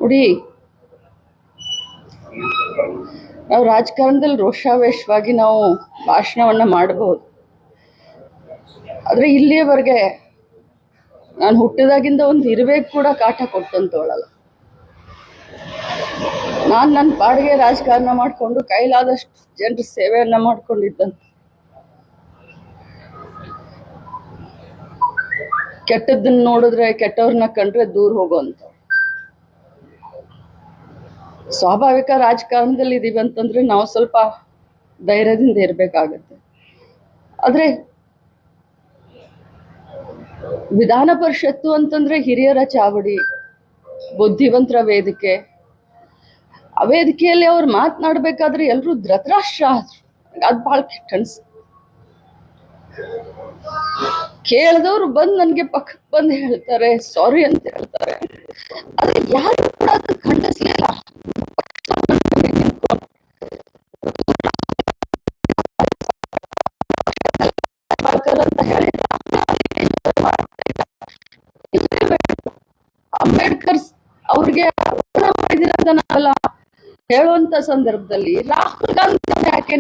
ನೋಡಿ, ನಾವು ರಾಜಕಾರಣದಲ್ಲಿ ರೋಷಾವೇಶವಾಗಿ ನಾವು ಭಾಷಣವನ್ನ ಮಾಡಬಹುದು. ಆದ್ರೆ ಇಲ್ಲಿಯವರೆಗೆ ನಾನು ಹುಟ್ಟಿದಾಗಿಂದ ಒಂದು ಇರುವೆಗೆ ಕೂಡ ಕಾಟ ಕೊಟ್ಟಂತವಳಲ್ಲ. ನಾನು ನನ್ನ ಪಾಡಿಗೆ ರಾಜಕಾರಣ ಮಾಡಿಕೊಂಡು ಕೈಲಾದಷ್ಟು ಜನರ ಸೇವೆಯನ್ನ ಮಾಡ್ಕೊಂಡಿದ್ದಂತ. ಕೆಟ್ಟದ್ದನ್ನ ನೋಡಿದ್ರೆ, ಕೆಟ್ಟವ್ರನ್ನ ಕಂಡ್ರೆ ದೂರ ಹೋಗುವಂತ ಸ್ವಾಭಾವಿಕ ರಾಜಕಾರಣದಲ್ಲಿ ಇದೀವಿ ಅಂತಂದ್ರೆ ನಾವು ಸ್ವಲ್ಪ ಧೈರ್ಯದಿಂದ ಇರಬೇಕಾಗತ್ತೆ. ಆದ್ರೆ ವಿಧಾನ ಪರಿಷತ್ತು ಅಂತಂದ್ರೆ ಹಿರಿಯರ ಚಾವಡಿ, ಬುದ್ಧಿವಂತರ ವೇದಿಕೆ. ಆ ವೇದಿಕೆಯಲ್ಲಿ ಅವ್ರು ಮಾತನಾಡ್ಬೇಕಾದ್ರೆ ಎಲ್ಲರೂ ಧೃತರಾಷ್ಟ್ರ ಆದ್ರು. ಅದ್ ಬಹಳ ಕೆಟ್ಟ ಅನ್ಸುತ್ತೆ. ಕೇಳಿದವ್ರು ಬಂದು ನನಗೆ ಪಕ್ಕಕ್ಕೆ ಬಂದು ಹೇಳ್ತಾರೆ, ಸಾರಿ ಅಂತ ಹೇಳ್ತಾರೆ. ಆದ್ರೆ ಯಾರು ಕೂಡ ಅದು ಖಂಡಿಸ್ಲಿಲ್ಲ. ಅಂತ ಹೇಳಿದ ಅಂಬೇಡ್ಕರ್ ಅವ್ರಿಗೆ ಮಾಡಿದಿರಂತ ನಾವೆಲ್ಲ ಹೇಳುವಂತ ಸಂದರ್ಭದಲ್ಲಿ ರಾಹುಲ್ ಗಾಂಧಿ ಯಾಕೆ